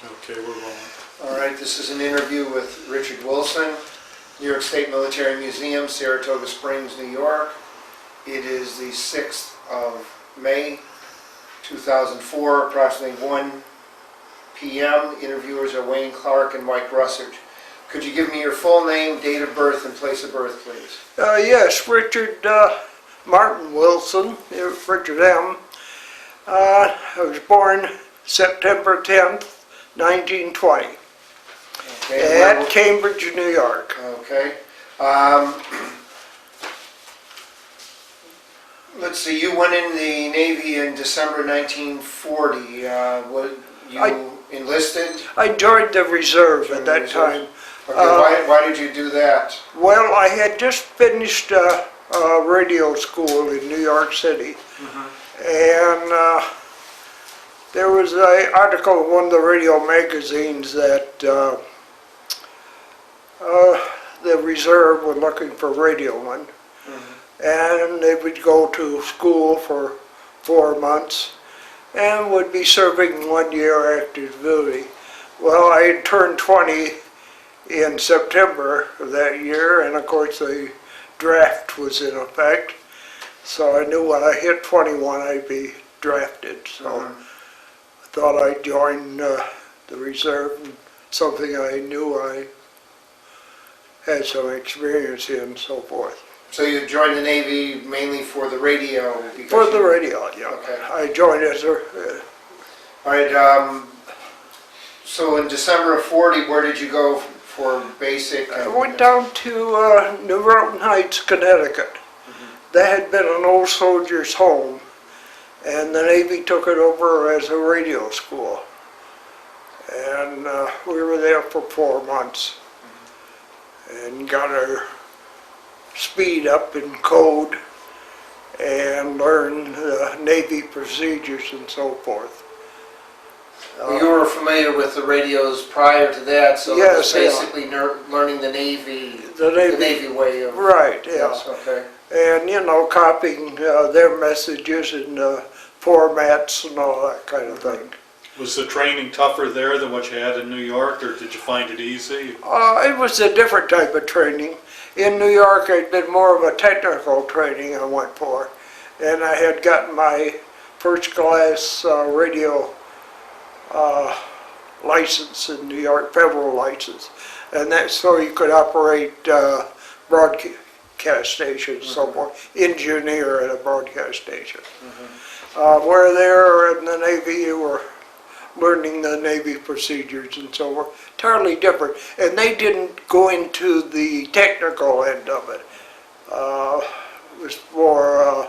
Okay, we're rolling. All right, this is an interview with Richard Wilson, New York State Military Museum, Saratoga Springs, New York. It is the 6th of May, 2004, approximately 1 p.m. Interviewers are Wayne Clark and Mike Russert. Could you give me your full name, date of birth, and place of birth, please? Yes, Richard Martin Wilson, Richard M. I was born September 10th, 1920, Okay. at Cmbridge, New York. Okay. Let's see, you went in the Navy in December 1940. You enlisted? I joined the reserve at that time. Okay, why did you do that? Well, I had just finished radio school in New York City, and there was an article in one of the radio magazines that the reserve were looking for radiomen, and they would go to school for 4 months and would be serving 1 year active duty. Well, I had turned 20 in September of that year, and of course the draft was in effect, so I knew when I hit 21 I'd be drafted, so I thought I'd join the reserve, something I knew I had some experience in and so forth. So you joined the Navy mainly for the radio? For the radio, yeah. Okay. I joined as a... All right, so in December of 40, where did you go for basic? I went down to New Rotten Heights, Connecticut. That had been an old soldier's home, and the Navy took it over as a radio school. And we were there for 4 months and got our speed up in code and learned Navy procedures and so forth. Well, you were familiar with the radios prior to that, so it was basically learning the Navy way of... Right, yeah. Yes, okay. And, you know, copying their messages and formats and all that kind of thing. Was the training tougher there than what you had in New York, or did you find it easy? It was a different type of training. In New York, it had been more of a technical training I went for. And I had gotten my first class radio license in New York, federal license. And that's so you could operate broadcast stations, so forth, engineer at a broadcast station. Where there in the Navy, you were learning the Navy procedures and so forth. Entirely different. And they didn't go into the technical end of it. It was more,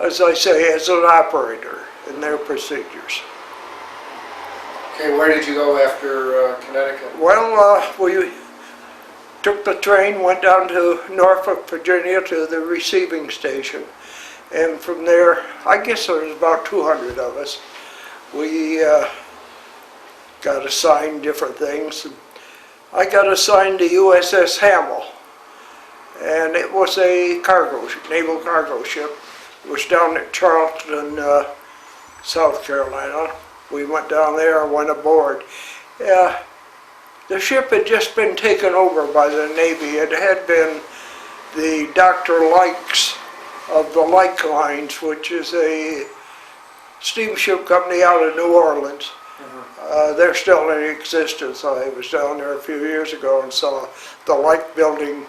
as I say, as an operator in their procedures. Okay, where did you go after Connecticut? Well, we took the train, went down to Norfolk, Virginia to the receiving station. And from there, I guess there was about 200 of us. We got assigned different things. I got assigned to USS Hamel, and it was a cargo ship, naval cargo ship. It was down at Charleston, South Carolina. We went down there and went aboard. The ship had just been taken over by the Navy. It had been the Dr. Likes of the Like Lines, which is a steamship company out of New Orleans. They're still in existence. I was down there a few years ago and saw the Like building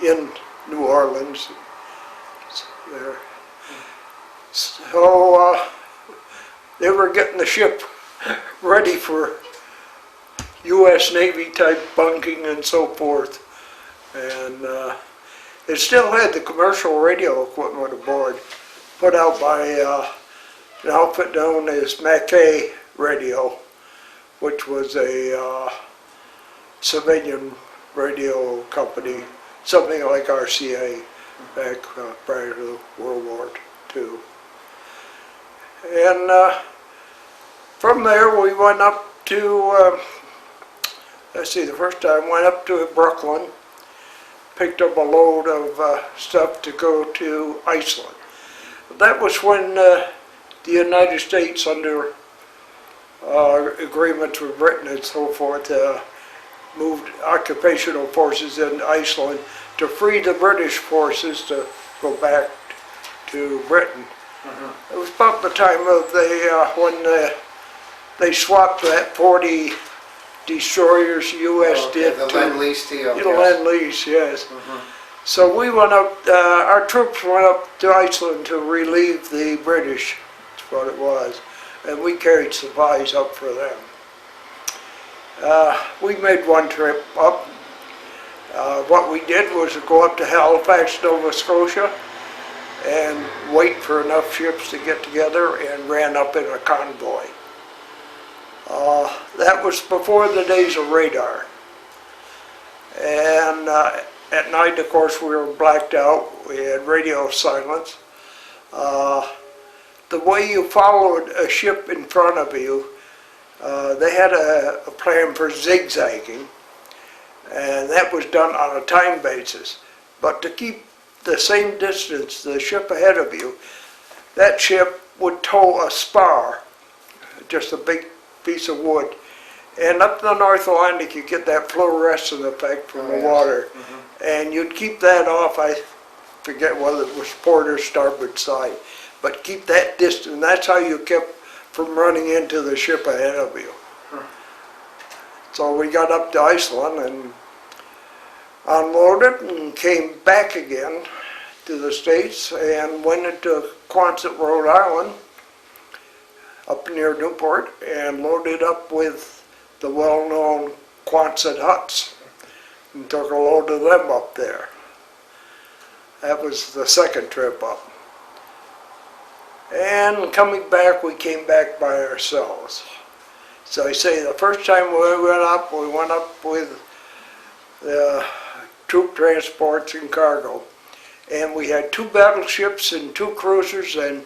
in New Orleans there. So they were getting the ship ready for U.S. Navy type bunking and so forth. And it still had the commercial radio equipment aboard, put out by an outfit known as Mackay Radio, which was a civilian radio company, something like RCA back prior to World War II. And from there we went up to, let's see, the first time went up to Brooklyn, picked up a load of stuff to go to Iceland. That was when the United States under agreements with Britain and so forth, moved occupational forces in Iceland to free the British forces to go back to Britain. It was about the time of when they swapped that 40 destroyers U.S. did The to Lend-Lease deal. the Lend-Lease, yes. So we went up, our troops went up to Iceland to relieve the British, that's what it was, and we carried supplies up for them. We made one trip up. What we did was go up to Halifax, Nova Scotia, and wait for enough ships to get together and ran up in a convoy. That was before the days of radar. And at night, of course, we were blacked out. We had radio silence. The way you followed a ship in front of you, they had a plan for zigzagging, and that was done on a time basis. But to keep the same distance, the ship ahead of you, that ship would tow a spar, just a big piece of wood. And up the North Atlantic, you get that fluorescent effect from the water. And you'd keep that off, I forget whether it was port or starboard side, but keep that distance. That's how you kept from running into the ship ahead of you. So we got up to Iceland and unloaded and came back again to the States and went into Quonset, Rhode Island, up near Newport, and loaded up with the well-known Quonset huts and took a load of them up there. That was the second trip up. And coming back, we came back by ourselves. So I say the first time we went up with the troop transports and cargo. And we had 2 battleships and 2 cruisers and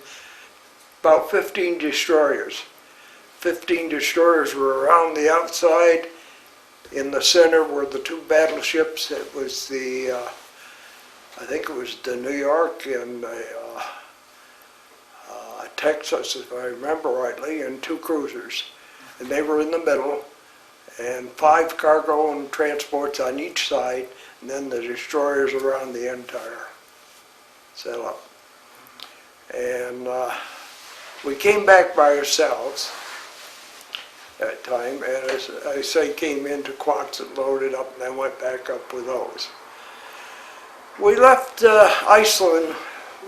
about 15 destroyers. 15 destroyers were around the outside. In the center were the 2 battleships. It was the, I think it was the New York and Texas, if I remember rightly, and 2 cruisers. And they were in the middle, and 5 cargo and transports on each side, and then the destroyers around the entire setup. And we came back by ourselves that time, and as I say, came into Quonset, loaded up, and then went back up with those. We left Iceland,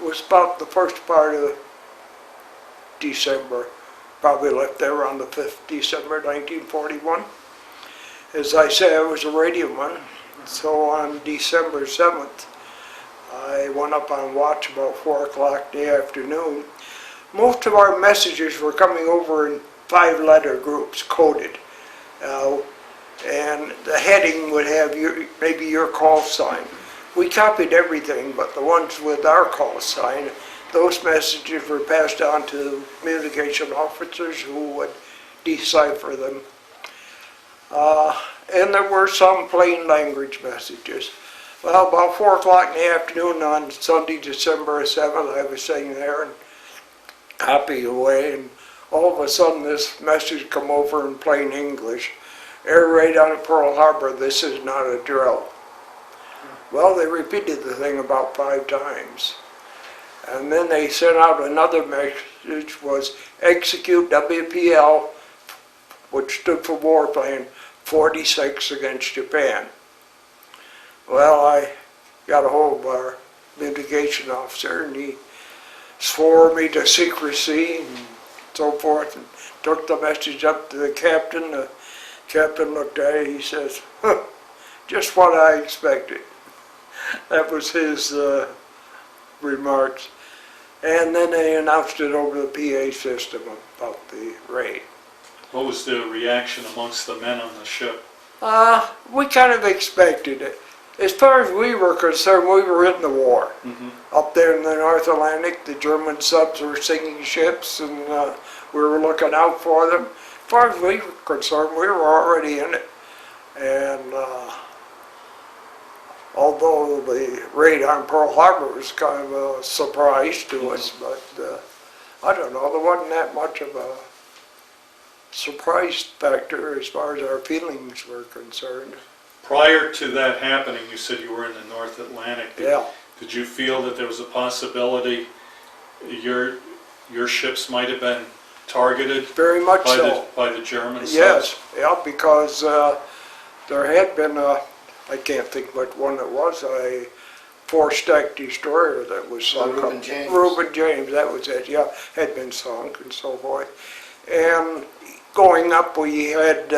was about the first part of December, probably left there around the 5th December 1941. As I say, I was a radioman, so on December 7th, I went up on watch about 4 o'clock in the afternoon. Most of our messages were coming over in 5-letter groups, coded. And the heading would have maybe your call sign. We copied everything, but the ones with our call sign, those messages were passed on to communication officers who would decipher them. And there were some plain language messages. Well, about 4 o'clock in the afternoon on Sunday, December 7th, I was sitting there and copying away, and all of a sudden this message come over in plain English. Air raid on Pearl Harbor, this is not a drill. Well, they repeated the thing about 5 times. And then they sent out another message, was execute WPL, which stood for War Plan 46 against Japan. Well, I got a hold of our mitigation officer, and he swore me to secrecy and so forth, and took the message up to the captain. The captain looked at it, he says, huh, just what I expected. That was his remarks. And then they announced it over the PA system about the raid. What was the reaction amongst the men on the ship? We kind of expected it. As far as we were concerned, we were in the war. Up there in the North Atlantic, the German subs were sinking ships, and we were looking out for them. As far as we were concerned, we were already in it. And although the raid on Pearl Harbor was kind of a surprise to us, but I don't know, there wasn't that much of a surprise factor as far as our feelings were concerned. Prior to that happening, you said you were in the North Atlantic. Yeah, Did you feel that there was a possibility your ships might have been targeted very much by so. the Germans? Yes, yeah, because there had been I can't think what one it was, a four-stack destroyer that was sunk. Reuben James. Reuben James, that was it, yeah, had been sunk and so forth. And going up, we had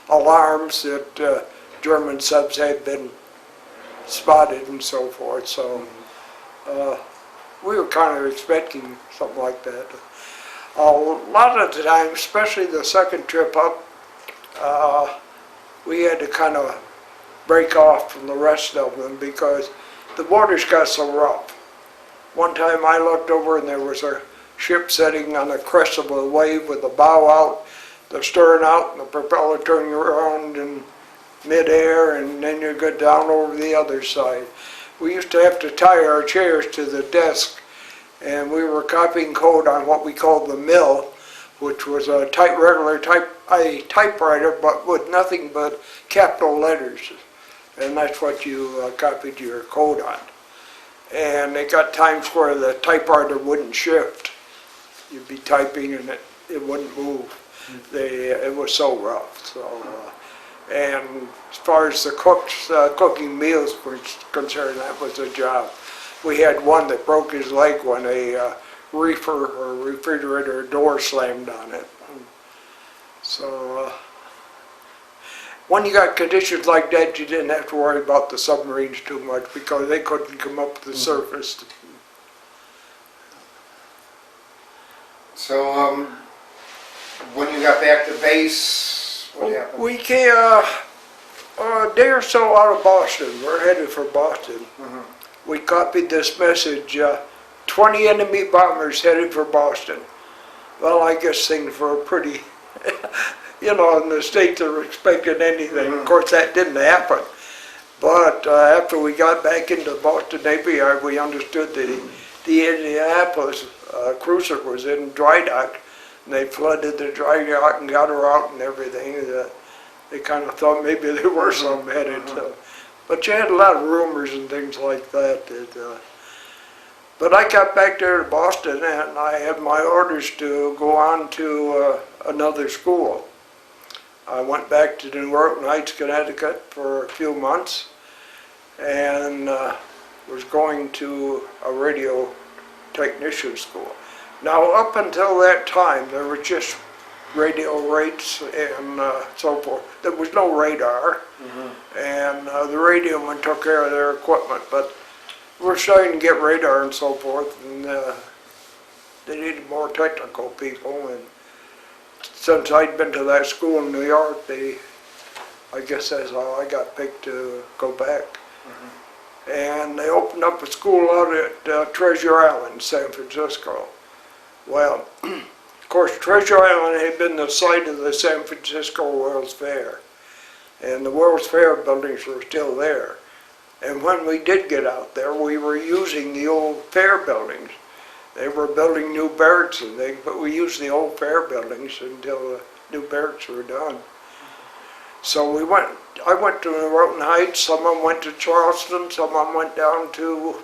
alarms that German subs had been spotted and so forth, so we were kind of expecting something like that. A lot of the time, especially the second trip up, we had to kind of break off from the rest of them because the waters got so rough. One time I looked over and there was a ship sitting on the crest of a wave with the bow out, the stern out, and the propeller turning around in mid-air, and then you go down over the other side. We used to have to tie our chairs to the desk, and we were copying code on what we called the mill, which was a typewriter, but with nothing but capital letters, and that's what you copied your code on. And it got times where the typewriter wouldn't shift. You'd be typing and it wouldn't move. It was so rough. So, and as far as the cooking meals were concerned, that was a job. We had one that broke his leg when a reefer or refrigerator door slammed on it. So when you got conditions like that, you didn't have to worry about the submarines too much because they couldn't come up to the surface. So, when you got back to base, what happened? We came a day or so out of Boston. We're headed for Boston. We copied this message, 20 enemy bombers headed for Boston. Well, I guess things were pretty, in the States they were expecting anything. Of course, that didn't happen. But after we got back into Boston Navy Yard, we understood that the Indianapolis cruiser was in dry dock, and they flooded the dry dock and got her out and everything. They kind of thought maybe there were some headed. But you had a lot of rumors and things like that. But I got back there to Boston, and I had my orders to go on to another school. I went back to New Orleans Heights, Connecticut for a few months, and was going to a radio technician school. Now, up until that time, there were just radio rates and so forth. There was no radar, and the radiomen took care of their equipment, but we're starting to get radar and so forth, and they needed more technical people, and since I'd been to that school in New York, I guess that's how I got picked to go back. And they opened up a school out at Treasure Island, San Francisco. Well, of course, Treasure Island had been the site of the San Francisco World's Fair, and the World's Fair buildings were still there. And when we did get out there, we were using the old fair buildings. They were building new barracks and things, but we used the old fair buildings until the new barracks were done. So I went to New Orleans Heights, some of them went to Charleston, some of them went down to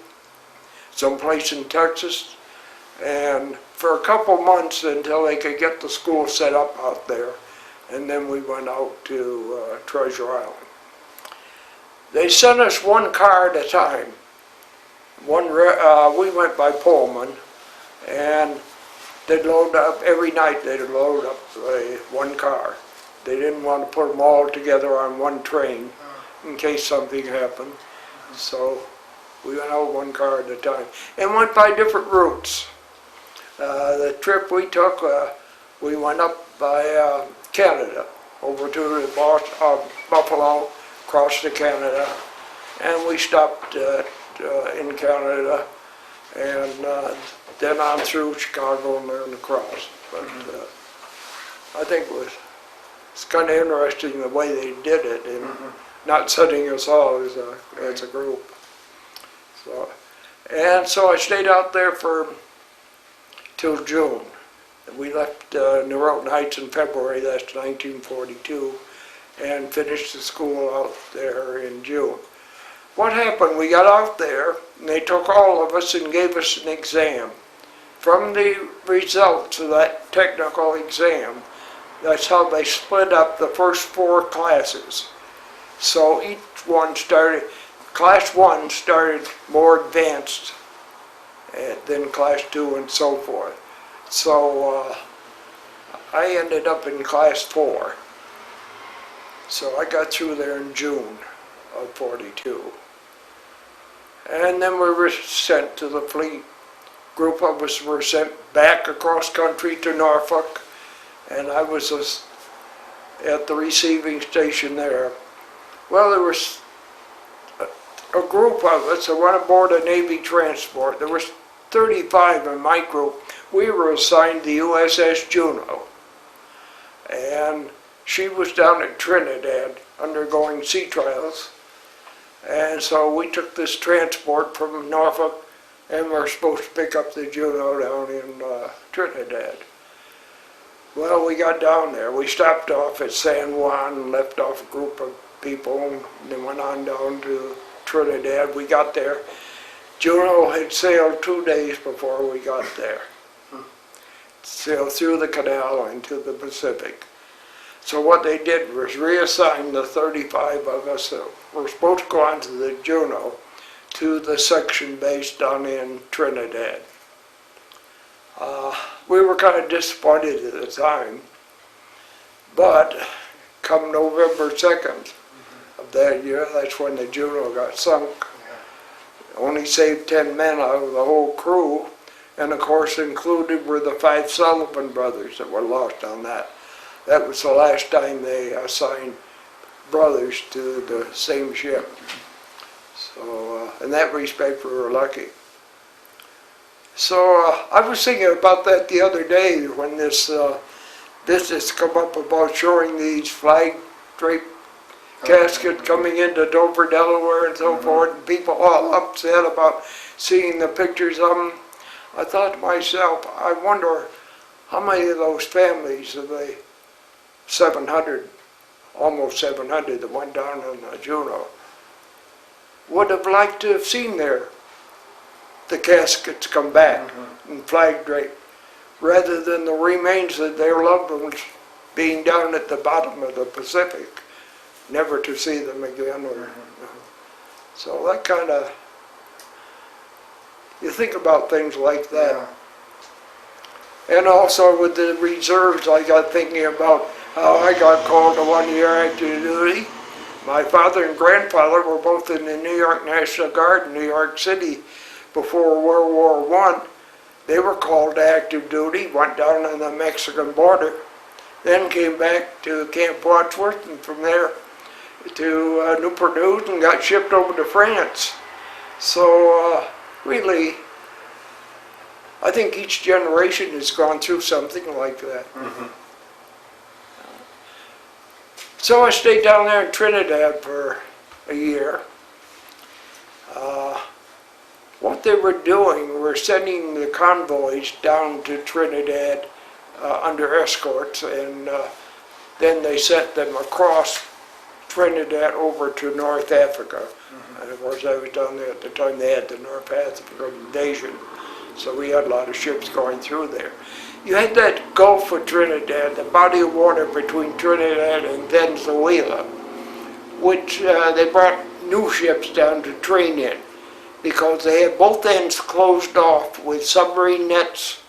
someplace in Texas, and for a couple months until they could get the school set up out there, and then we went out to Treasure Island. They sent us one car at a time. We went by Pullman, and they'd load up, every night they'd load up one car. They didn't want to put them all together on one train in case something happened. So we went out one car at a time and went by different routes. The trip we took, we went up by Canada, over to Buffalo, across to Canada, and we stopped in Canada, and then on through Chicago and then across. But I think it's kind of interesting the way they did it, and not setting us all as a group. So I stayed out there till June, We left Norotan Heights in February, that's 1942, and finished the school out there in June. What happened, we got out there, and they took all of us and gave us an exam. From the results of that technical exam, that's how they split up the first 4 classes. So each one started, class 1 started more advanced than class 2 and so forth. So I ended up in class 4. So I got through there in June of 42. And then we were sent to the fleet. Group of us were sent back across country to Norfolk, and I was at the receiving station there. Well, there was a group of us that went aboard a Navy transport. There was 35 in my group. We were assigned the USS Juno, and she was down at Trinidad undergoing sea trials. And so we took this transport from Norfolk, and we're supposed to pick up the Juno down in Trinidad. Well, we got down there. We stopped off at San Juan and left off a group of people, and then went on down to Trinidad. We got there. Juno had sailed 2 days before we got there. Sailed through the canal into the Pacific. So what they did was reassign the 35 of us that were supposed to go on to the Juno to the section base down in Trinidad. We were kind of disappointed at the time, but come November 2nd of that year, that's when the Juno got sunk. Only saved 10 men out of the whole crew, and of course included were the 5 Sullivan brothers that were lost on that. That was the last time they assigned brothers to the same ship. So in that respect we were lucky. So I was thinking about that the other day when this business come up about showing these flag draped caskets coming into Dover, Delaware and so forth, and people all upset about seeing the pictures of them. I thought to myself, I wonder how many of those families of the 700, almost 700 that went down on the Juno, would have liked to have seen the caskets come back and flag draped, rather than the remains of their loved ones being down at the bottom of the Pacific, never to see them again. So that kind of, you think about things like that. And also with the reserves, I got thinking about how I got called to 1 year active duty. My father and grandfather were both in the New York National Guard in New York City before World War I. They were called to active duty, went down on the Mexican border, then came back to Camp Wadsworth, and from there to Newport News, and got shipped over to France. So really, I think each generation has gone through something like that. So I stayed down there in Trinidad for a year. What they were doing were sending the convoys down to Trinidad under escorts, and then they sent them across Trinidad over to North Africa. And of course I was down there at the time they had the North African invasion, so we had a lot of ships going through there. You had that Gulf of Trinidad, the body of water between Trinidad and Venezuela, which they brought new ships down to train in, because they had both ends closed off with submarine nets.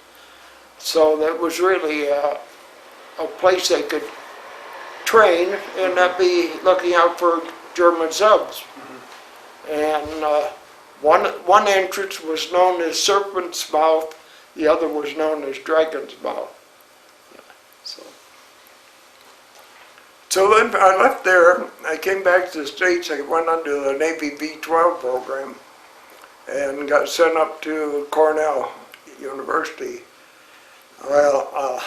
So that was really a place they could train and not be looking out for German subs. And one entrance was known as Serpent's Mouth, the other was known as Dragon's Mouth. So then I left there, I came back to the States, I went under the Navy V-12 program and got sent up to Cornell University. Well,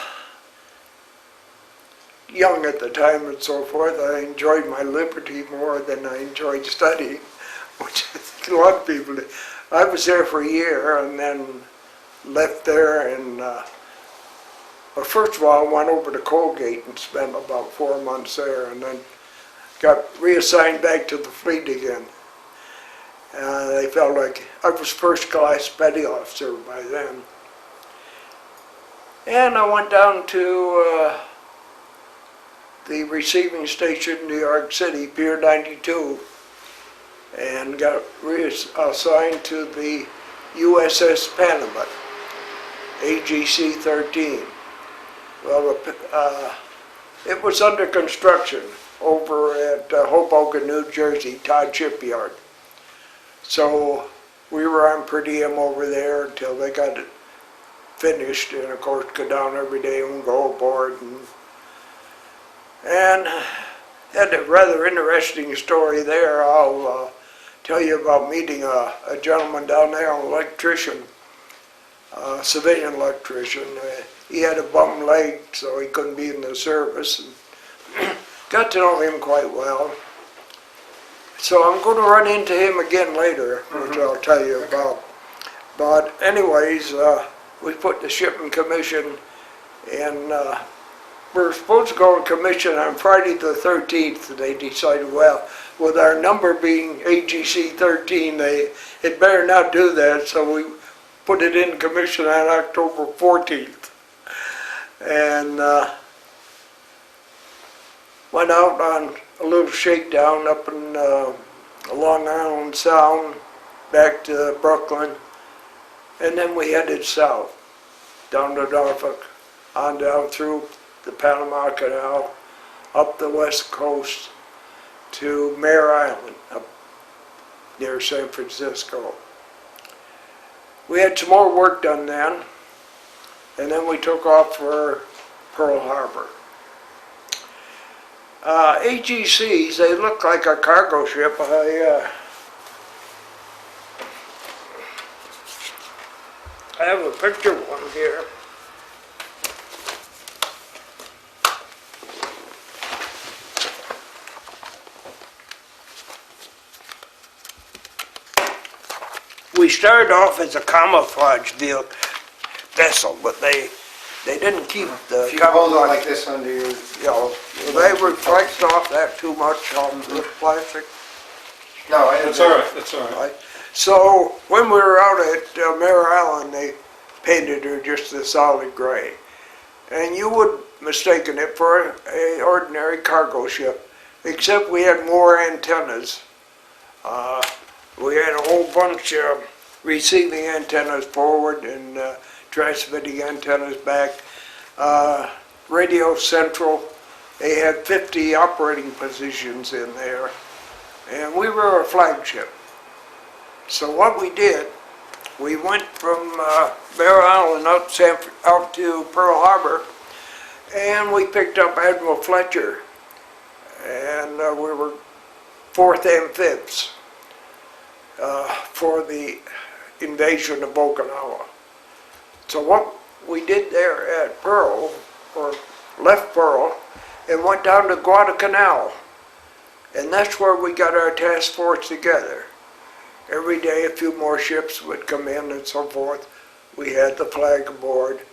young at the time and so forth, I enjoyed my liberty more than I enjoyed studying, which I think a lot of people did. I was there for a year and then left there and Well, first of all, I went over to Colgate and spent about 4 months there, and then got reassigned back to the fleet again. They felt like I was first class petty officer by then. And I went down to the receiving station in New York City, Pier 92, and got reassigned to the USS Panamint, AGC 13. Well, it was under construction over at Hoboken, New Jersey, Todd Shipyard. So we were on per diem over there until they got it finished, and of course go down every day and go aboard. And had a rather interesting story there. I'll tell you about meeting a gentleman down there, an electrician, a civilian electrician. He had a bum leg, so he couldn't be in the service. And got to know him quite well. So I'm going to run into him again later, which I'll tell you about. But anyways, we put the ship in commission, and we were supposed to go in commission on Friday the 13th, and they decided, well, with our number being AGC 13, it better not do that, so we put it in commission on October 14th. And went out on a little shakedown up in Long Island Sound, back to Brooklyn, and then we headed south, down to Norfolk, on down through the Panama Canal, up the west coast to Mare Island, up near San Francisco. We had some more work done then, and then we took off for Pearl Harbor. AGCs, they look like a cargo ship. I have a picture of one here. We started off as a camouflage vessel, but they didn't keep the If you hold it camouflage. like this under your, You know, they reflect off that too much on the plastic. no, I That's all right, that's all right. Right. So when we were out at Mare Island, they painted her just a solid gray. And you would mistaken it for an ordinary cargo ship, except we had more antennas. We had a whole bunch of receiving antennas forward and transmitting antennas back. Radio Central, they had 50 operating positions in there, and we were a flagship. So what we did, we went from Mare Island out to Pearl Harbor, and we picked up Admiral Fletcher, and we were 4th Amphibs for the invasion of Okinawa. So what we did there at Pearl, or left Pearl, and went down to Guadalcanal, and that's where we got our task force together. Every day a few more ships would come in and so forth. We had the flag aboard.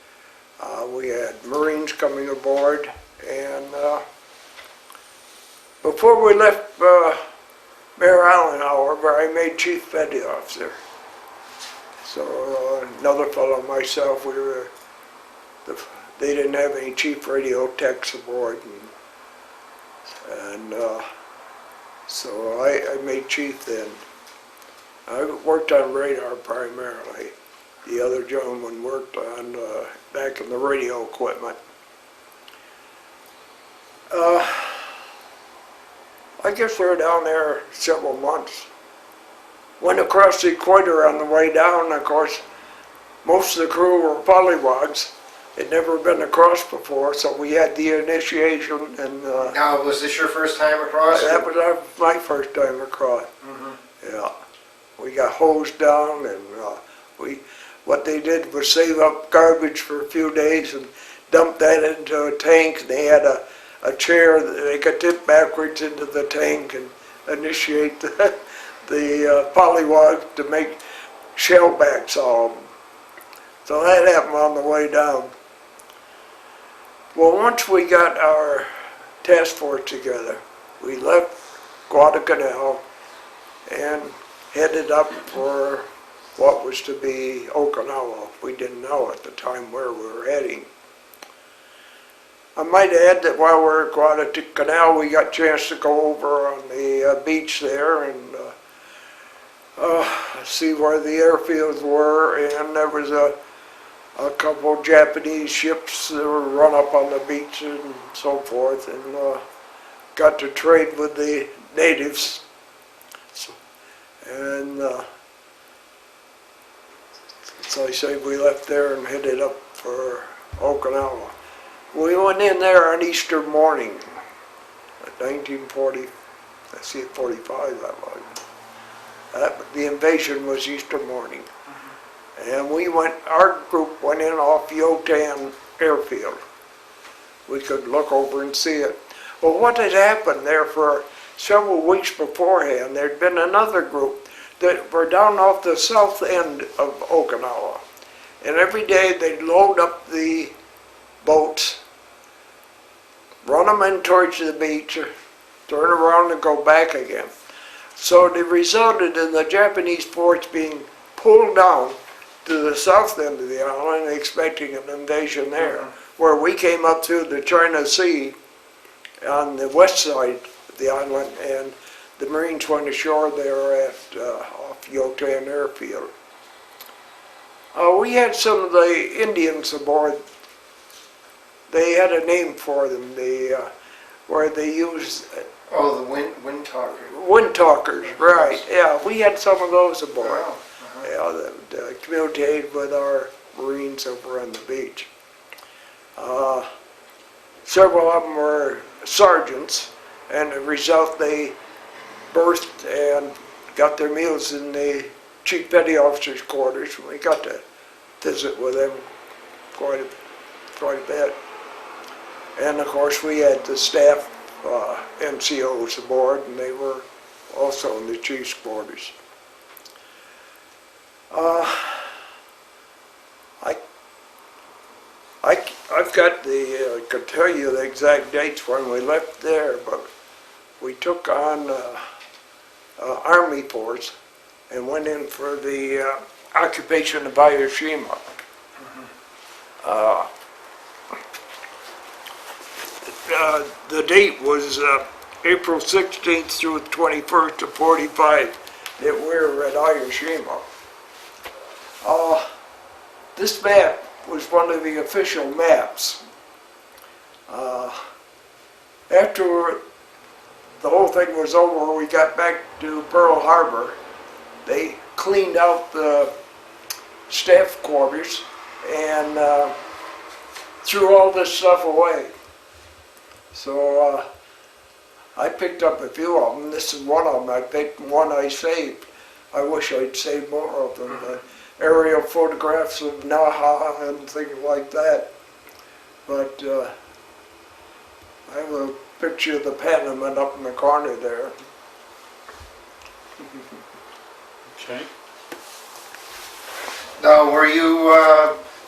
We had Marines coming aboard, and before we left Mare Island, however, I made Chief Petty Officer. So another fellow and myself, they didn't have any chief radio techs aboard, and so I made chief then. I worked on radar primarily. The other gentleman worked on back in the radio equipment. I guess we were down there several months. Went across the equator on the way down. Of course, most of the crew were polywogs. They'd never been across before, so we had the initiation. And now, was this your first time across? that was my first time across. Mm-hmm. Yeah, we got hosed down, and what they did was save up garbage for a few days and dump that into a tank. They had a chair that they could tip backwards into the tank and initiate the polywog to make shellbacks of them. So that happened on the way down. Well, once we got our task force together, we left Guadalcanal and headed up for what was to be Okinawa. We didn't know at the time where we were heading. I might add that while we were at Guadalcanal, we got a chance to go over on the beach there and see where the airfields were, and there was a couple Japanese ships that were run up on the beach and so forth, and got to trade with the natives. And so I say we left there and headed up for Okinawa. We went in there on Easter morning, 1940, I see it 45 that was. The invasion was Easter morning. And our group went in off Yotan Airfield. We could look over and see it. Well, what had happened there for several weeks beforehand, there'd been another group that were down off the south end of Okinawa. And every day they'd load up the boats, run them in towards the beach, turn around and go back again. So it resulted in the Japanese force being pulled down to the south end of the island, expecting an invasion there, where we came up through the China Sea on the west side of the island, and the Marines went ashore there at off Yotan Airfield. We had some of the Indians aboard. They had a name for them, where they used... Oh, the wind talker. Wind talkers, right, yeah, we had some of those aboard. Wow. Yeah, that communicated with our Marines over on the beach. Several of them were sergeants, and as a result they berthed and got their meals in the Chief Petty Officer's quarters. We got to visit with them quite a bit. And of course we had the staff NCOs aboard, and they were also in the Chief's quarters. I've got I could tell you the exact dates when we left there, but we took on Army force and went in for the occupation of Shima. The date was April 16th through 21st of 45 that we were at Shima. This map was one of the official maps. After the whole thing was over, we got back to Pearl Harbor. They cleaned out the staff quarters and threw all this stuff away. So I picked up a few of them. This is one of them. I picked one I saved. I wish I'd saved more of them. Aerial photographs of Naha and things like that. But I have a picture of the Panamint up in the corner there. Okay. Now, were you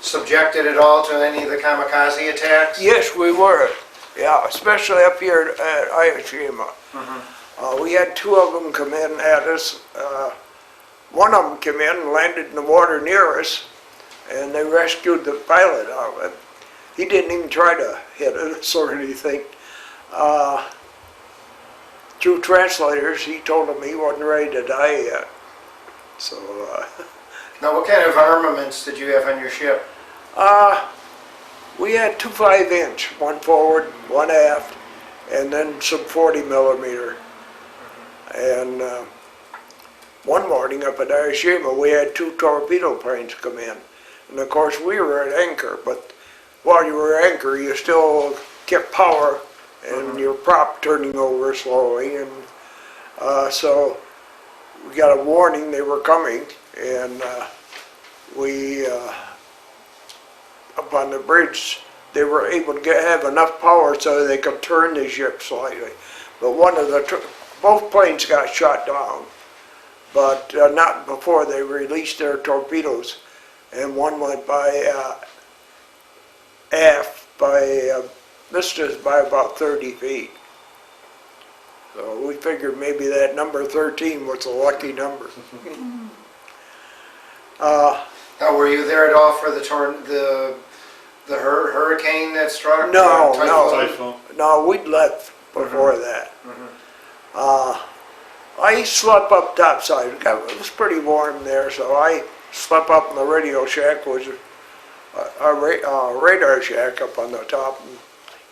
subjected at all to any of the kamikaze attacks? Yes, we were. Yeah, especially up here at Shima. We had two of them come in at us. One of them came in and landed in the water near us, and they rescued the pilot out of it. He didn't even try to hit us or anything. Through translators, he told him he wasn't ready to die yet. So. Now, what kind of armaments did you have on your ship? We had two 5-inch, one forward, one aft, and then some 40 millimeter. And one morning up at Shima, we had two torpedo planes come in. And of course we were at anchor, but while you were at anchor, you still kept power and your prop turning over slowly. And so we got a warning they were coming, and we up on the bridge, they were able to have enough power so they could turn the ship slightly. But both planes got shot down, but not before they released their torpedoes. And one went by aft missed us by about 30 feet. So we figured maybe that number 13 was a lucky number. Now, were you there at all for the hurricane that struck? No, Typhoon? no. Typhoon. No, we'd left before that. I slept up topside. It was pretty warm there, so I slept up in the radio shack, which was a radar shack up on the top, and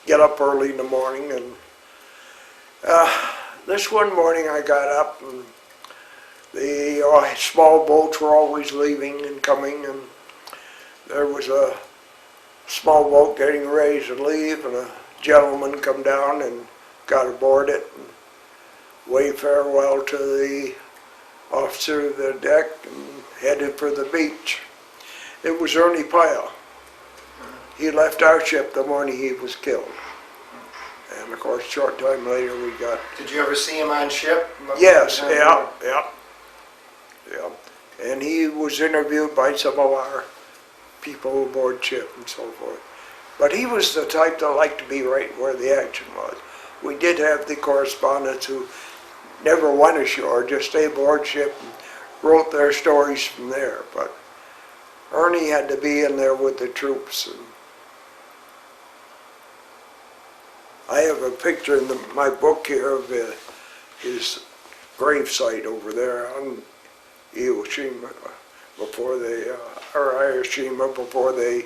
get up early in the morning. And this one morning I got up, and the small boats were always leaving and coming, and there was a small boat getting ready to leave, and a gentleman come down and got aboard it and waved farewell to the officer of the deck and headed for the beach. It was Ernie Pyle. He left our ship the morning he was killed. And of course, short time later we got... Did you ever see him on ship? Yes, yeah. And he was interviewed by some of our people aboard ship and so forth. But he was the type that liked to be right where the action was. We did have the correspondents who never went ashore, just stayed aboard ship and wrote their stories from there. But Ernie had to be in there with the troops. And I have a picture in my book here of his grave site over there on Shima before Shima before they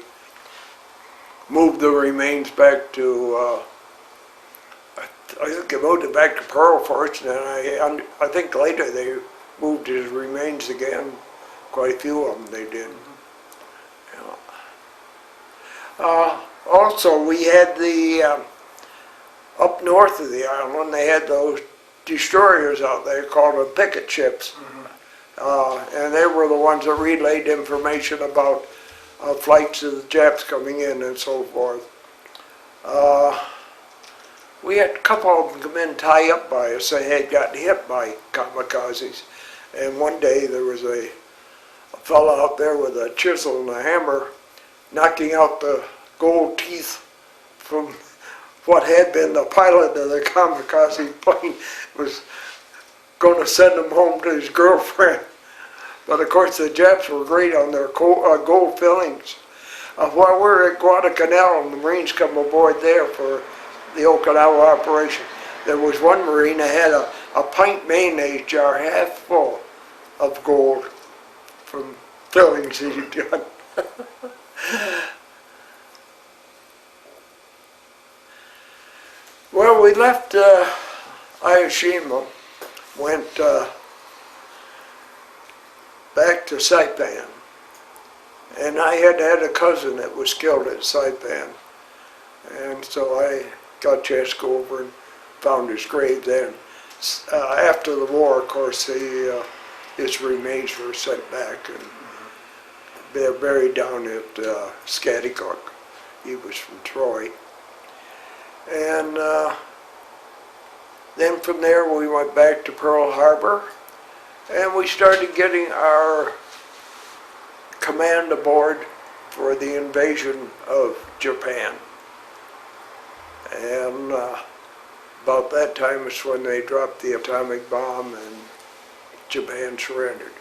moved the remains back to. I think they moved it back to Pearl first, and then I think later they moved his remains again. Quite a few of them they did. Yeah. Also, we had the up north of the island. They had those destroyers out there called the picket ships, and they were the ones that relayed information about flights of the Japs coming in and so forth. We had a couple of them come in tie up by us. They had gotten hit by kamikazes. And one day there was a fellow out there with a chisel and a hammer knocking out the gold teeth from what had been the pilot of the kamikaze plane. Was going to send him home to his girlfriend. But of course the Japs were great on their gold fillings. While we were at Guadalcanal and the Marines come aboard there for the Okinawa operation, there was one Marine that had a pint mayonnaise jar half full of gold from fillings he'd done. Well, we left Shima, went back to Saipan, and I had a cousin that was killed at Saipan, and so I got a chance to go over and found his grave then. After the war, of course, his remains were sent back, and they're buried down at Scattycook. He was from Troy. And then from there we went back to Pearl Harbor, and we started getting our command aboard for the invasion of Japan. And about that time is when they dropped the atomic bomb and Japan surrendered.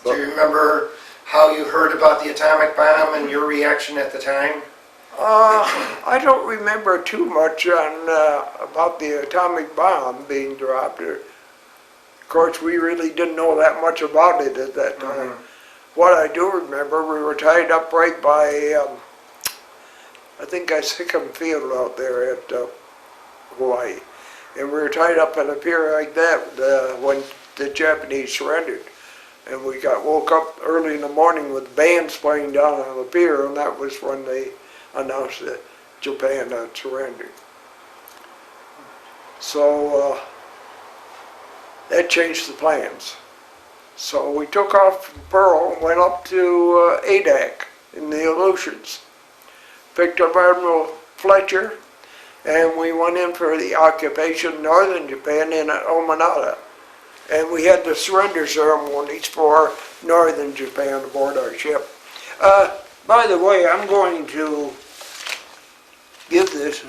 Do you remember how you heard about the atomic bomb and your reaction at the time? I don't remember too much on about the atomic bomb being dropped. Of course, we really didn't know that much about it at that time. What I do remember, we were tied up right by, I think Sikkim Field out there at Hawaii. And we were tied up in a pier like that when the Japanese surrendered. And we woke up early in the morning with bands playing down on the pier, and that was when they announced that Japan had surrendered. So that changed the plans. So we took off from Pearl and went up to Adak in the Aleutians. Picked up Admiral Fletcher, and we went in for the occupation of northern Japan in Omanada. And we had the surrender ceremonies for northern Japan aboard our ship. By the way, I'm going to give this,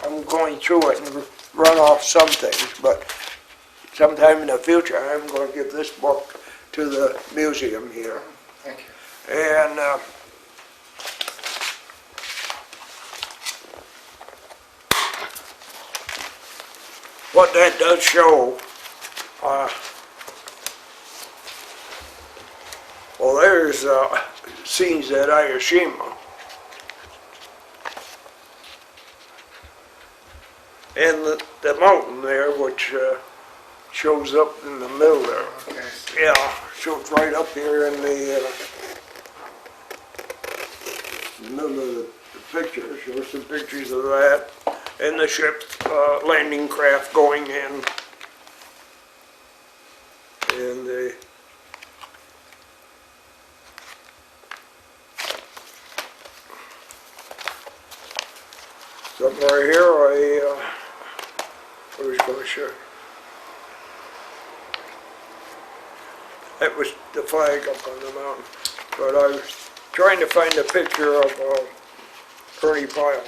I'm going through it and run off some things, but sometime in the future, I'm going to give this book to the museum here. Thank you. And what that does show, well, there's scenes at Shima. And the mountain there, which shows up in the middle there. Okay. Yeah, shows right up here in the middle of the picture. Shows some pictures of that. And the ship, landing craft going in. And the somewhere here I was going to show. That was the flag up on the mountain. But I was trying to find a picture of Ernie Pyle.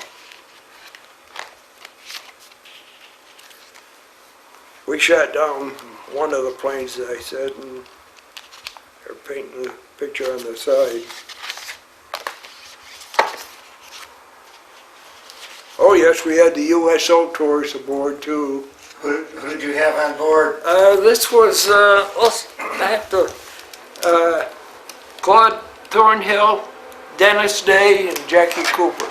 We shot down one of the planes, as I said, and they're painting the picture on the side. Oh yes, we had the USO tours aboard too. Who did you have on board? This was, I have to, Claude Thornhill, Dennis Day, and Jackie Cooper.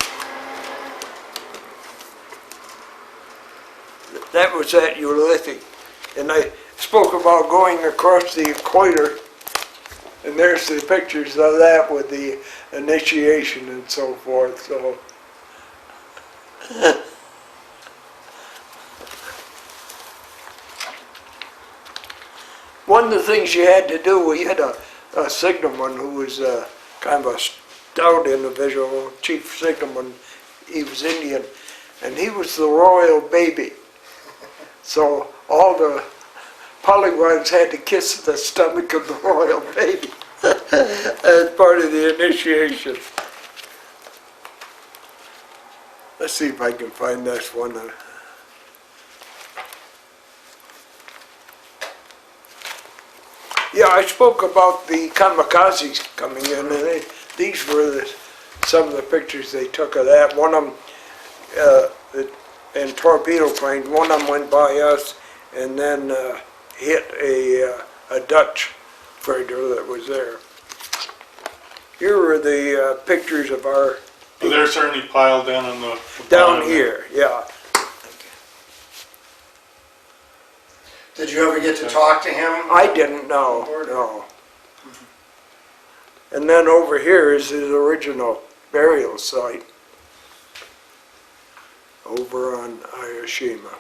That was at Ulysses. And I spoke about going across the equator, and there's the pictures of that with the initiation and so forth, so. One of the things you had to do, we had a signalman who was kind of a stout individual, chief signalman. He was Indian, and he was the royal baby. So all the polygons had to kiss the stomach of the royal baby as part of the initiation. Let's see if I can find this one. Yeah, I spoke about the kamikazes coming in, and these were some of the pictures they took of that. One of them, and torpedo planes, one of them went by us and then hit a Dutch freighter that was there. Here are the pictures of our... Well, there's Ernie Pyle down on the down bottom here, yeah. Did you ever get to talk to him? I didn't know, no. And then over here is his original burial site, over on Shima.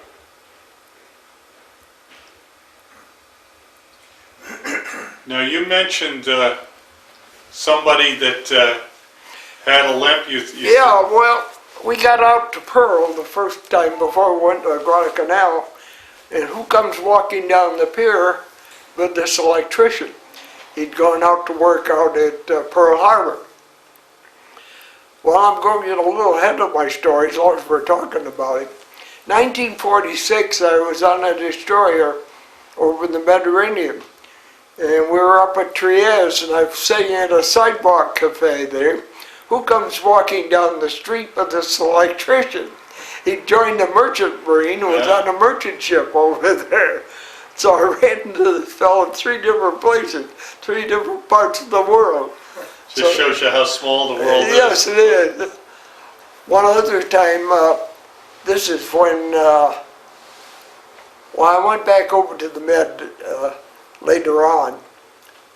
Now, you mentioned somebody that had a limp. You Yeah, well, we got out to Pearl the first time before we went to Guadalcanal, and who comes walking down the pier but this electrician? He'd gone out to work out at Pearl Harbor. Well, I'm going to get a little ahead of my story as long as we're talking about it. 1946, I was on a destroyer over in the Mediterranean, and we were up at Trieste, and I was sitting at a sidewalk cafe there. Who comes walking down the street but this electrician? He joined the merchant marine and was on a merchant ship over there. So I ran into this fellow in 3 different places, 3 different parts of the world. just shows you how small the world is. Yes, it is. One other time, this is when, well, I went back over to the Med later on,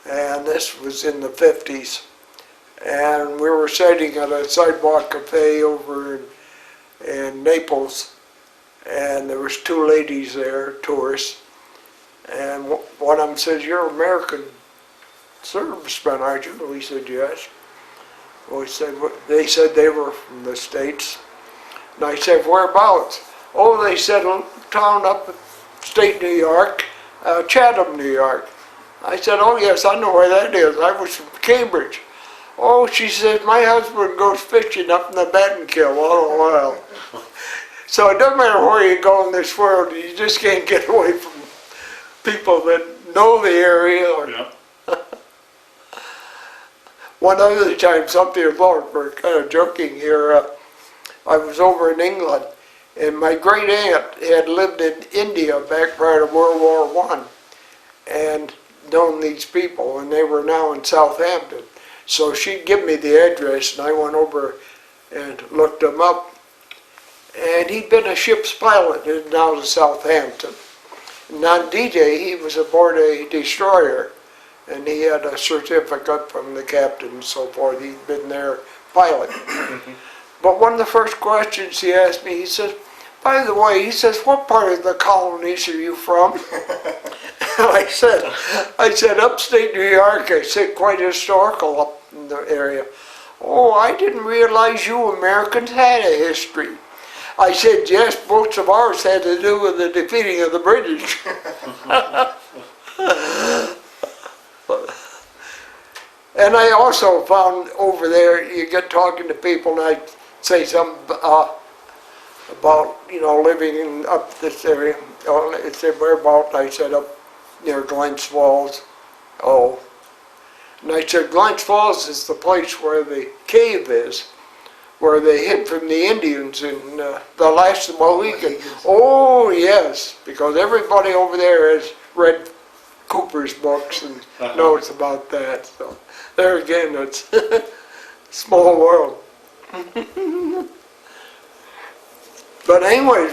and this was in the 50s. And we were sitting at a sidewalk cafe over in Naples, and there was 2 ladies there, tourists, and one of them says, "You're American servicemen, aren't you?" We said, "Yes." Well, they said they were from the States, and I said, "Whereabouts?" "Oh," they said, "a town upstate New York, Chatham, New York." I said, "Oh yes, I know where that is. I was from Cmbridge." Oh, she says, my husband goes fishing up in the Battenkill all the while. So it doesn't matter where you go in this world, you just can't get away from people that know the area. Or Yeah. one other time, something about, we're kind of joking here, I was over in England, and my great aunt had lived in India back prior to World War I, and known these people, and they were now in Southampton. So she'd give me the address, and I went over and looked them up. And he'd been a ship's pilot down to Southampton. And on D-Day, he was aboard a destroyer, and he had a certificate from the captain and so forth. He'd been their pilot. But one of the first questions he asked me, he says, by the way, he says, what part of the colonies are you from? And I said, upstate New York. I said, quite historical up in the area. Oh, I didn't realize you Americans had a history. I said, yes, most of ours had to do with the defeating of the British. And I also found over there, you get talking to people, and I say something about, living in up this area. They said, whereabouts? I said, up near Glens Falls. Oh. And I said, Glens Falls is the place where the cave is, where they hid from the Indians in the last of the Mohicans. Oh, yes, because everybody over there has read Cooper's books and knows about that. So there again, it's a small world. But anyways,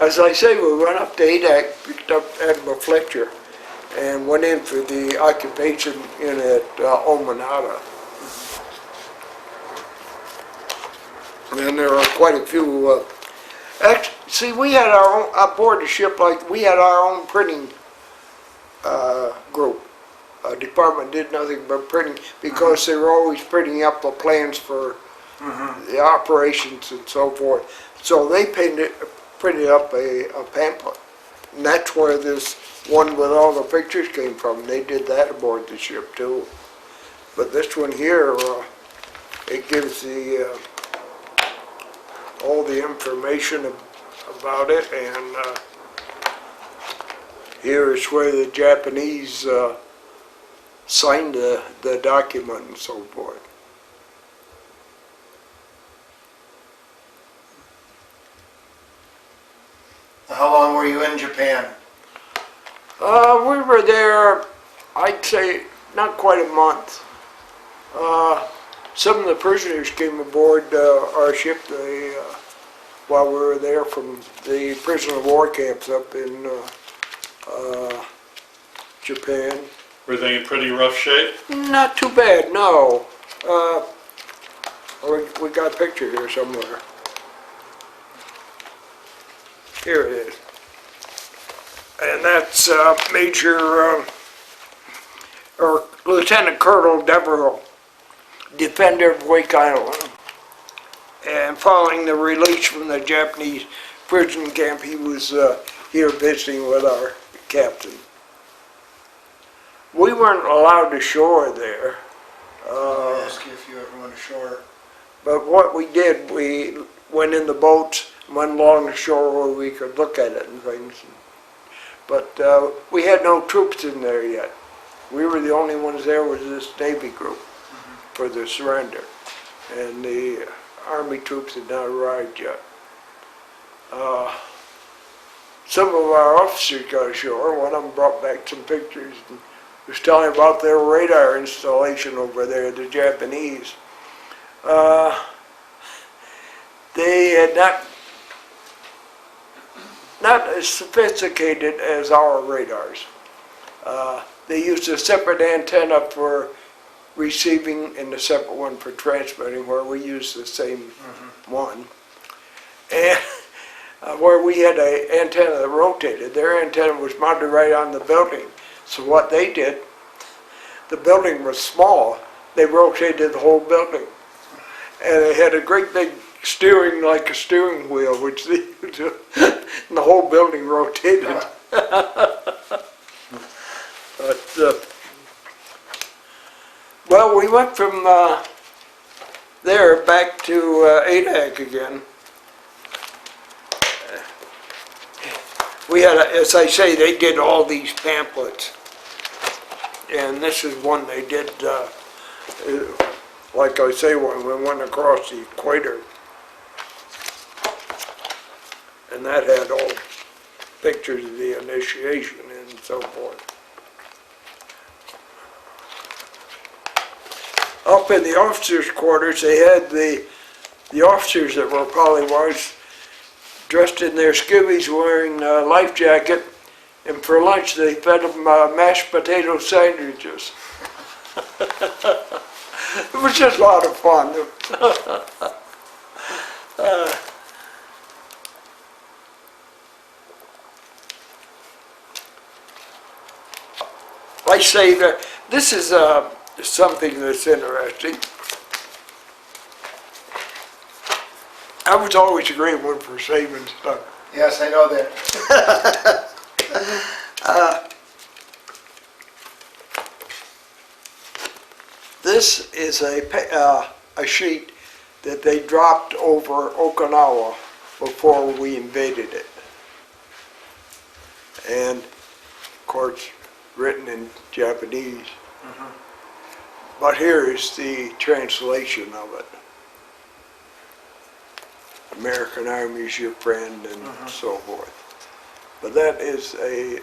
as I say, we went up to ADAC, picked up Admiral Fletcher, and went in for the occupation unit at Omanada. And there are quite a few, see, we had our own, aboard the ship, like, we had our own printing group. Department did nothing but printing, because they were always printing up the plans for the operations and so forth. So they printed up a pamphlet. And that's where this one with all the pictures came from. They did that aboard the ship too. But this one here, it gives the all the information about it, and here is where the Japanese signed the document and so forth. How long were you in Japan? We were there, I'd say, not quite a month. Some of the prisoners came aboard our ship while we were there from the prisoner of war camps up in Japan. Were they in pretty rough shape? Not too bad, no. We got a picture here somewhere. Here it is. And that's Major, or Lieutenant Colonel Devereux, defender of Wake Island. And following the release from the Japanese prison camp, he was here visiting with our captain. We weren't allowed to shore there. I'll ask you if you ever went ashore. But what we did, we went in the boats, went along the shore where we could look at it and things. But we had no troops in there yet. We were the only ones there with this Navy group for the surrender. And the Army troops had not arrived yet. Some of our officers got ashore. One of them brought back some pictures and was telling about their radar installation over there, the Japanese. They had not as sophisticated as our radars. They used a separate antenna for receiving and a separate one for transmitting, where we used the same one. And where we had an antenna that rotated, their antenna was mounted right on the building. So what they did, the building was small, they rotated the whole building. And it had a great big steering, like a steering wheel, which they used to, and the whole building rotated. But Well, we went from there back to ADAC again. We had, as I say, they did all these pamphlets. And this is one they did, like I say, when we went across the equator. And that had all pictures of the initiation and so forth. Up in the officers' quarters, they had the officers that were polywires dressed in their skivvies wearing a life jacket, and for lunch they fed them mashed potato sandwiches. It was just a lot of fun. I say that this is something that's interesting. I was always a great one for saving stuff. Yes, I know that. This is a sheet that they dropped over Okinawa before we invaded it. And of course, written in Japanese. But here is the translation of it. American Army's your friend and so forth. But that is a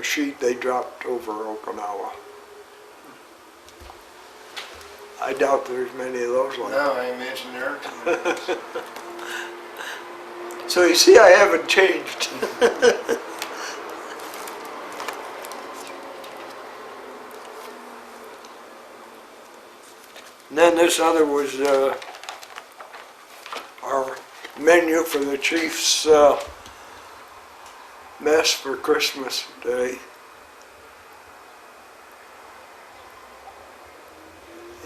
sheet they dropped over Okinawa. I doubt there's many of those like that. No, I imagine there are. So you see, I haven't changed. And then this other was our menu for the chief's mess for Christmas Day.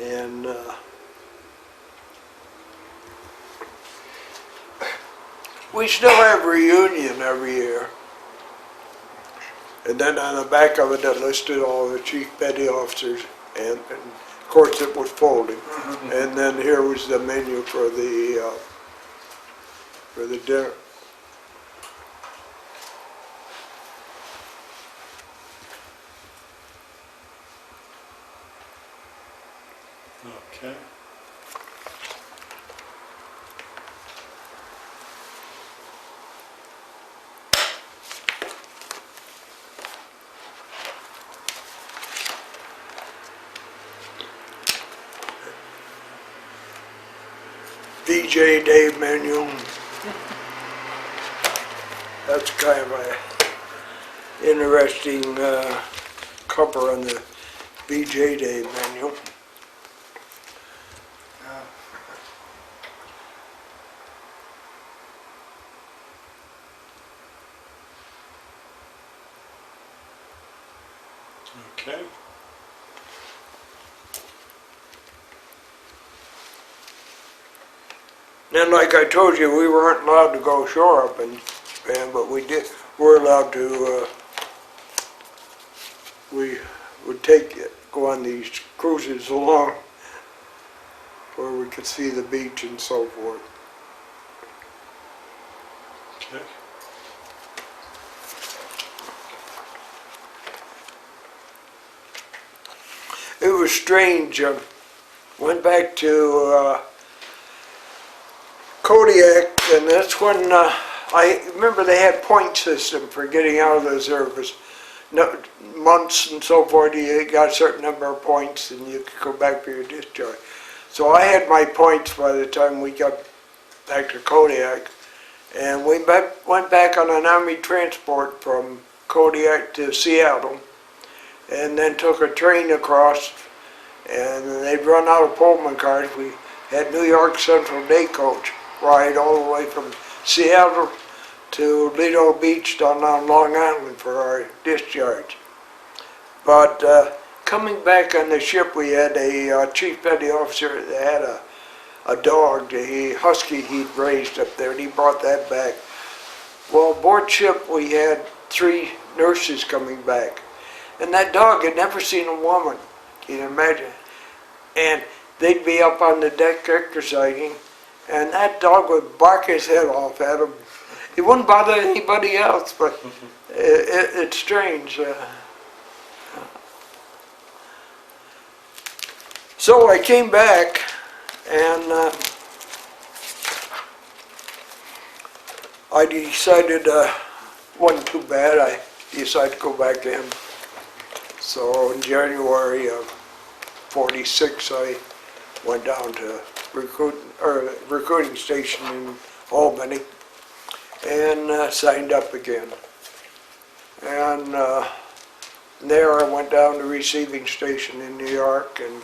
And we still have reunion every year. And then on the back of it, it listed all the chief petty officers, and of course it was folded. And then here was the menu for the dinner. Okay. VJ Day menu. That's kind of a interesting cover on the VJ Day menu. Okay. Then, like I told you, we weren't allowed to go ashore up in Japan, but we did. We're allowed to. We would go on these cruises along, where we could see the beach and so forth. Okay. It was strange. Went back to Kodiak, and that's when I remember they had point system for getting out of the service. No, months and so forth, you got a certain number of points and you could go back for your discharge. So I had my points by the time we got back to Kodiak, and we went back on an Army transport from Kodiak to Seattle, and then took a train across, and they'd run out of Pullman cars. We had New York Central Day Coach ride all the way from Seattle to Lido Beach down on Long Island for our discharge. But coming back on the ship, we had a chief petty officer that had a dog, a husky he'd raised up there, and he brought that back. Well, aboard ship we had 3 nurses coming back, And that dog had never seen a woman, can you imagine? And they'd be up on the deck exercising, and that dog would bark his head off at him. He wouldn't bother anybody else, but it's strange. So I came back, and I decided wasn't too bad. I decided to go back in. So in January of '46, I went down to recruiting station in Albany and signed up again. And there I went down to receiving station in New York, and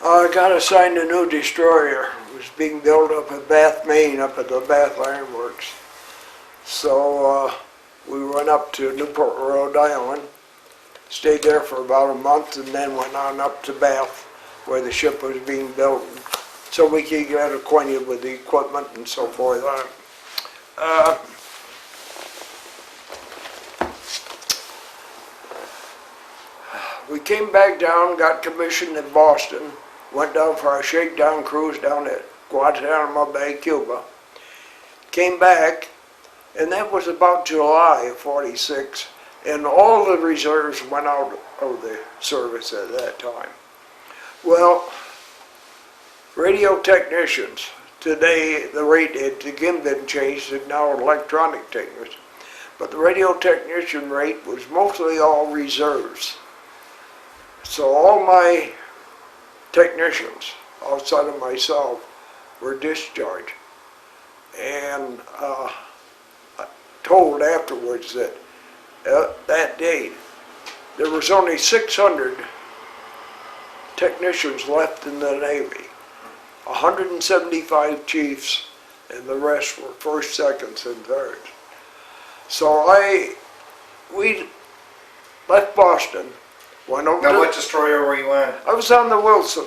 I got assigned a new destroyer. It was being built up at Bath, Maine, up at the Bath Iron Works. So we went up to Newport, Rhode Island, stayed there for about a month, and then went on up to Bath, where the ship was being built, so we could get acquainted with the equipment and so forth. We came back down, got commissioned in Boston, went down for a shakedown cruise down at Guantanamo Bay, Cuba. Came back, and that was about July of '46, and all the reserves went out of the service at that time. Well, radio technicians, today the rate had again been changed to now electronic technicians, but the radio technician rate was mostly all reserves. So all my technicians, outside of myself, were discharged. And told afterwards that that date, there was only 600 technicians left in the Navy, 175 chiefs, and the rest were first, seconds, and thirds. So we left Boston, went over Now, to, what destroyer were you on? I was on the Wilson,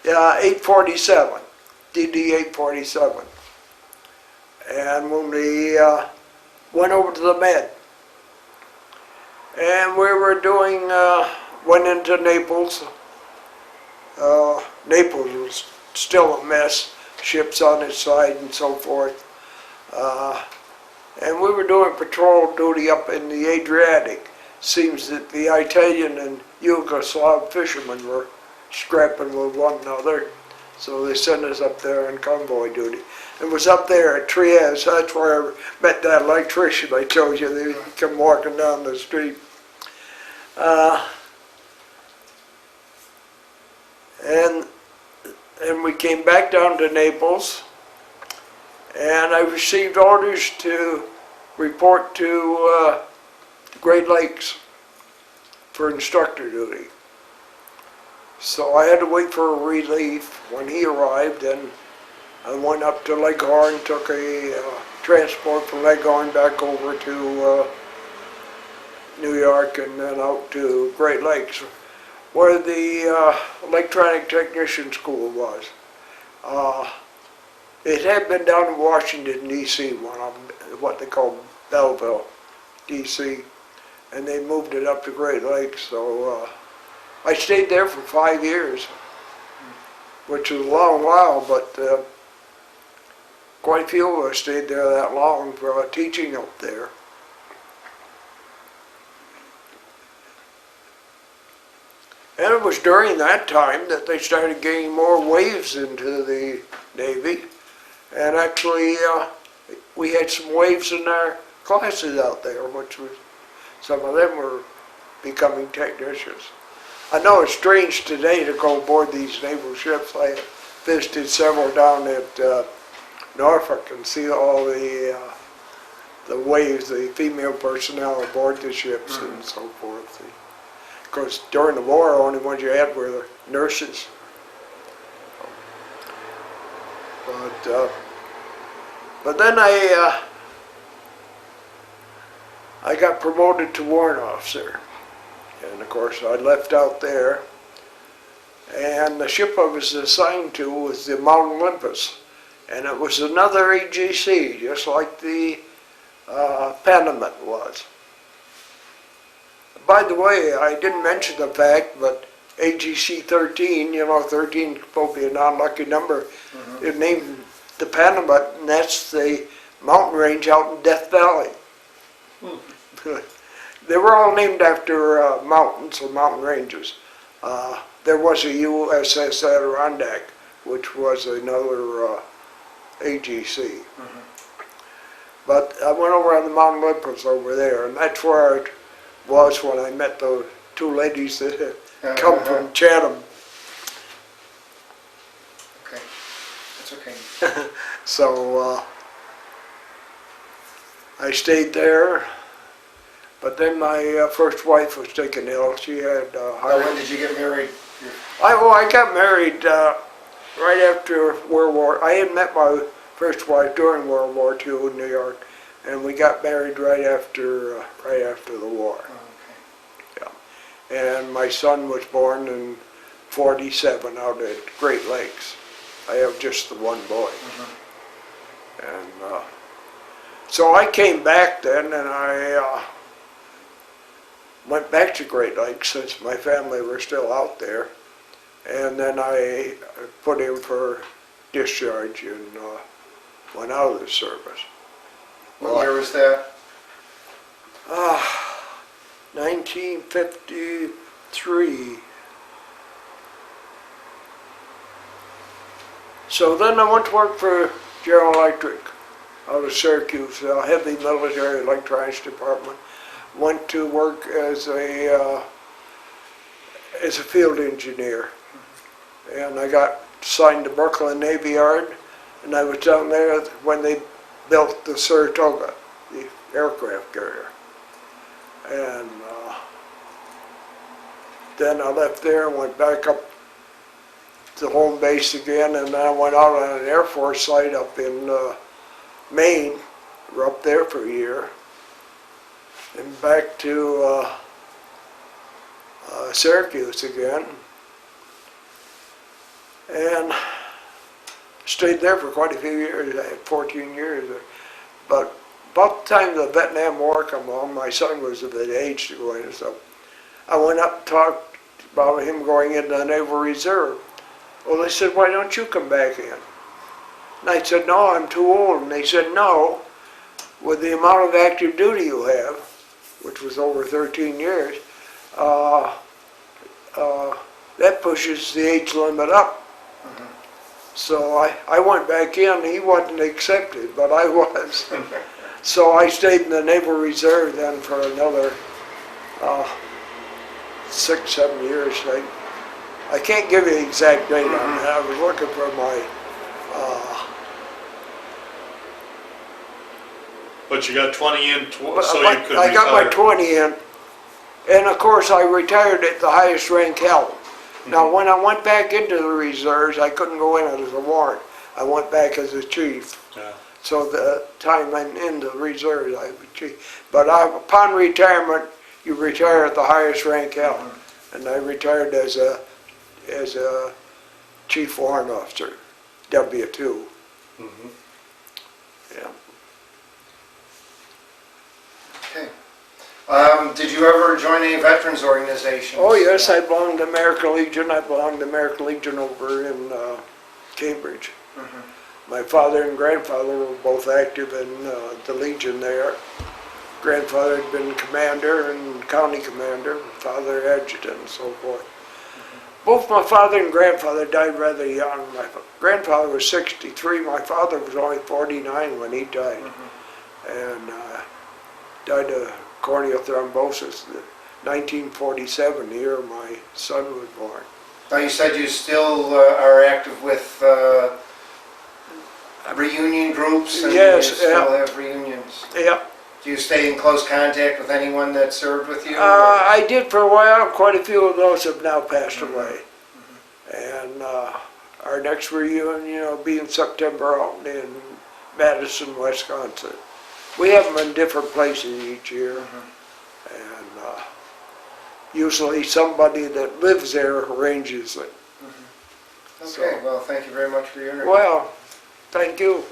yeah, 847, DD 847. And when we went over to the Med, and we were doing, went into Naples. Naples was still a mess, ships on its side and so forth. And we were doing patrol duty up in the Adriatic. Seems that the Italian and Yugoslav fishermen were scrapping with one another, so they sent us up there on convoy duty. It was up there at Trieste. That's where I met that electrician I told you. They come walking down the street. And we came back down to Naples, and I received orders to report to Great Lakes for instructor duty. So I had to wait for a relief when he arrived, and I went up to Leghorn, took a transport from Leghorn back over to New York, and then out to Great Lakes, where the electronic technician school was. It had been down in Washington, D.C., what they call Belleville, D.C., and they moved it up to Great Lakes, so I stayed there for 5 years, which is a long while, but quite a few of us stayed there that long for teaching up there. And it was during that time that they started getting more waves into the Navy, and actually we had some waves in our classes out there, which was, some of them were becoming technicians. I know it's strange today to go aboard these naval ships. I visited several down at Norfolk and see all the waves, the female personnel aboard the ships and so forth. Of course, during the war, only ones you had were the nurses. But then I got promoted to warrant officer. And of course, I left out there. And the ship I was assigned to was the Mount Olympus. And it was another AGC, just like the Panamint was. by the way, I didn't mention the fact, but AGC 13, 13 is supposed to be a non-lucky number, is named the Panamint, and that's the mountain range out in Death Valley. They were all named after mountains or mountain ranges. There was a USS Adirondack, which was another AGC. But I went over on the Mount Olympus over there, and that's where I was when I met those two ladies that had come from Chatham. Okay, that's okay. So I stayed there, but then my first wife was taken ill. She had When did you get married? I got married right after World War. I had met my first wife during World War II in New York, and we got married right after the war. Oh, okay. Yeah. And my son was born in '47 out at Great Lakes. I have just the one boy. And so I came back then, and I went back to Great Lakes since my family were still out there. And then I put in for discharge and went out of the service. What year was that? 1953. So then I went to work for General Electric out of Syracuse, a heavy military electronics department. Went to work as a field engineer, and I got assigned to Brooklyn Navy Yard, and I was down there when they built the Saratoga, the aircraft carrier. And then I left there and went back up to home base again, and then I went out on an Air Force site up in Maine. We were up there for a year. And back to Syracuse again. And stayed there for quite a few years. I had 14 years. But about the time the Vietnam War came along, my son was of the age to go in, so I went up and talked about him going into the Naval Reserve. Well, they said, why don't you come back in? And I said, no, I'm too old. And they said, no, with the amount of active duty you have, which was over 13 years, that pushes the age limit up. So I went back in. He wasn't accepted, but I was. So I stayed in the Naval Reserve then for another 6-7 years. I can't give you the exact date on that. I was looking for my... But you got 20 in, so you could I got my retire. 20 in, and of course I retired at the highest rank held. Now when I went back into the reserves, I couldn't go in as a warrant. I went back as a chief. Yeah. So the time I'm in the reserves, I was chief. But upon retirement, you retire at the highest rank held, and I retired as a chief warrant officer, W2. Yeah. Okay. Did you ever join any veterans organizations? Oh yes, I belonged to American Legion. I belonged to American Legion over in Cmbridge. My father and grandfather were both active in the Legion there. Grandfather had been commander and county commander, father adjutant and so forth. Both my father and grandfather died rather young. My grandfather was 63, my father was only 49 when he died. And died of corneal thrombosis in 1947, the year my son was born. Now you said you still are active with reunion groups, and Yes, you still have reunions. Yeah. Do you stay in close contact with anyone that served with you? I did for a while. Quite a few of those have now passed away. And our next reunion, will be in September out in Madison, Wisconsin. We have them in different places each year. And usually somebody that lives there arranges it. Okay, well, thank you very much for your interview. Well, thank you.